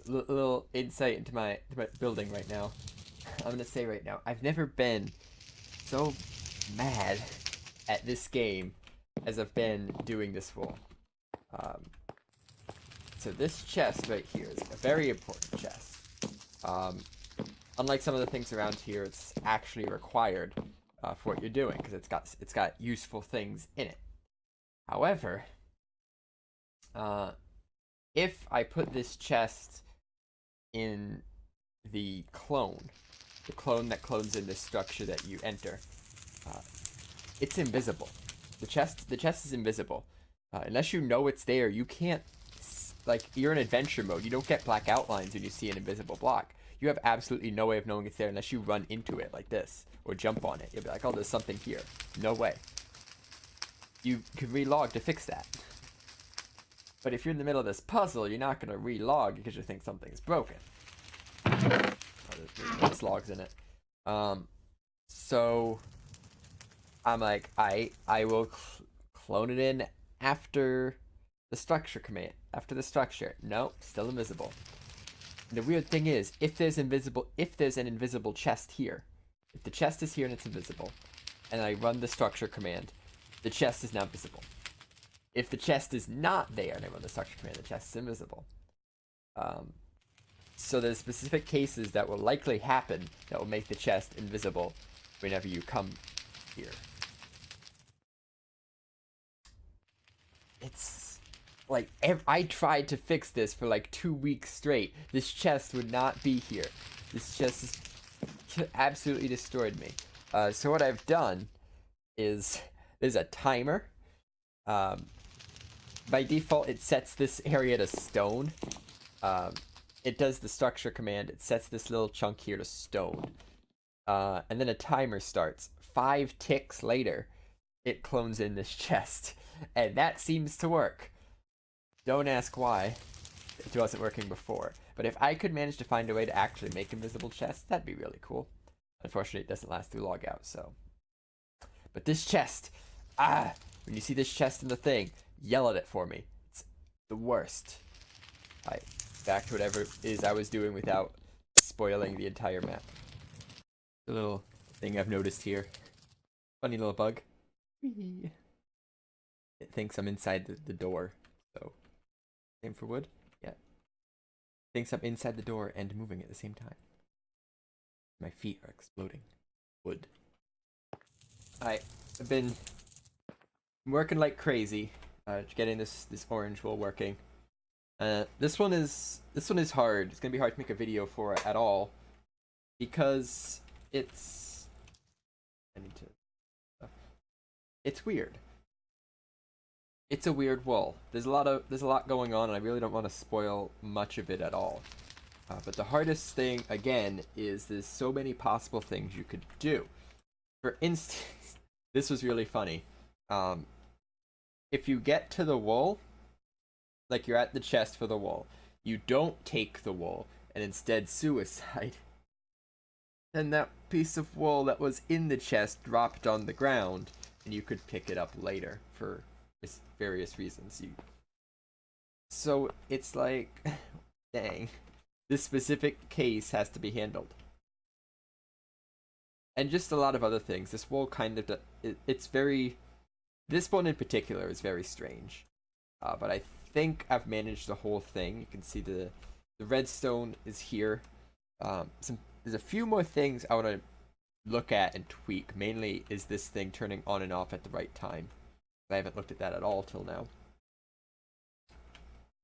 little insight into my building right now. I'm gonna say right now, I've never been so mad at this game as I've been doing this wall. Um, so this chest right here is a very important chest. Um, Unlike some of the things around here, it's actually required for what you're doing because it's got useful things in it. However, if I put this chest in the clone that clones in this structure that you enter, uh, it's invisible. The chest is invisible. Unless you know it's there, you can't, like, you're in adventure mode. You don't get black outlines when you see an invisible block. You have absolutely no way of knowing it's there unless you run into it like this or jump on it. You'll be like, oh, there's something here. No way. You can relog to fix that. But if you're in the middle of this puzzle, you're not going to relog because you think something's broken. Oh, there's logs in it. So I'm like, I will clone it in after the structure command. After the structure. Nope, still invisible. And the weird thing is, if there's an invisible chest here, if the chest is here and it's invisible, and I run the structure command, the chest is now visible. If the chest is not there and I run the structure command, the chest is invisible. So there's specific cases that will likely happen that will make the chest invisible whenever you come here. It's like, I tried to fix this for like 2 weeks straight. This chest would not be here. This chest has absolutely destroyed me. So what I've done is, there's a timer. By default, it sets this area to stone. It does the structure command. It sets this little chunk here to stone. And then a timer starts. 5 ticks later, it clones in this chest. And that seems to work. Don't ask why. It wasn't working before. But if I could manage to find a way to actually make invisible chests, that'd be really cool. Unfortunately, it doesn't last through logout, so. But this chest, when you see this chest in the thing, yell at it for me. It's the worst. Alright, back to whatever it is I was doing without spoiling the entire map. The little thing I've noticed here. Funny little bug. It thinks I'm inside the door, so. Same for wood? Yeah. Thinks I'm inside the door and moving at the same time. My feet are exploding. Wood. I've been working like crazy, getting this orange wool working. This one is hard. It's gonna be hard to make a video for it at all because it's weird. It's a weird wool. There's a lot going on, and I really don't want to spoil much of it at all. But the hardest thing, again, is there's so many possible things you could do. For instance, this was really funny. If you get to the wool, like you're at the chest for the wool, you don't take the wool, and instead suicide, then that piece of wool that was in the chest dropped on the ground, and you could pick it up later for various reasons. So it's like, dang, this specific case has to be handled. And just a lot of other things. This wool kind of, it's very, this one in particular is very strange. But I think I've managed the whole thing. You can see the redstone is here. There's a few more things I want to look at and tweak. Mainly is this thing turning on and off at the right time. I haven't looked at that at all till now.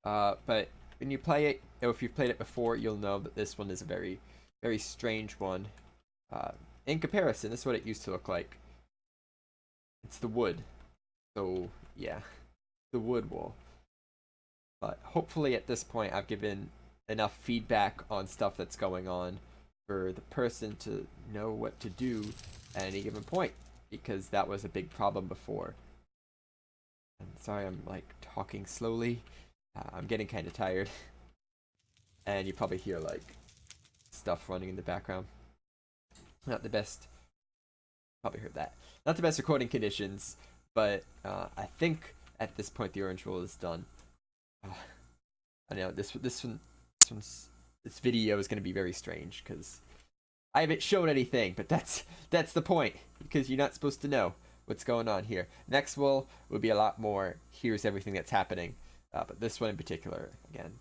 But when you play it, or if you've played it before, you'll know that this one is a very, very strange one. In comparison, this is what it used to look like. It's the wood. So, yeah. The wood wool. But hopefully at this point I've given enough feedback on stuff that's going on for the person to know what to do at any given point. Because that was a big problem before. I'm sorry I'm like talking slowly. I'm getting kind of tired. And you probably hear like stuff running in the background. Not the best. Probably heard that. Not the best recording conditions, but I think at this point the orange wool is done. I know this one this video is going to be very strange because I haven't shown anything, but that's the point, because you're not supposed to know what's going on here. Next would be a lot more. Here's everything that's happening, but this one in particular, again,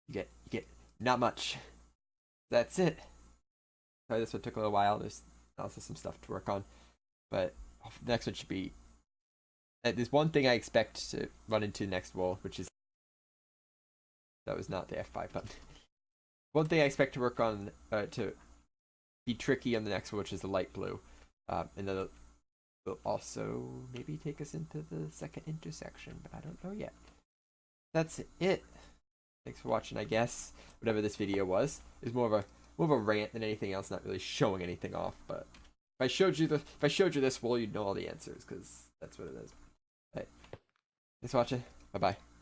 you get not much. That's it. Sorry, this one took a little while. There's also some stuff to work on, but the next one should be. There's one thing I expect to run into next wall, which is that was not the F5 button. One thing I expect to work on to be tricky on the next one, which is the light blue, and then will also maybe take us into the second intersection, but I don't know yet. That's it. Thanks for watching. I guess whatever this video was is more of a rant than anything else, not really showing anything off. But if I showed you this wall, you'd know all the answers, because that's what it is. Right. Thanks for watching. Bye bye.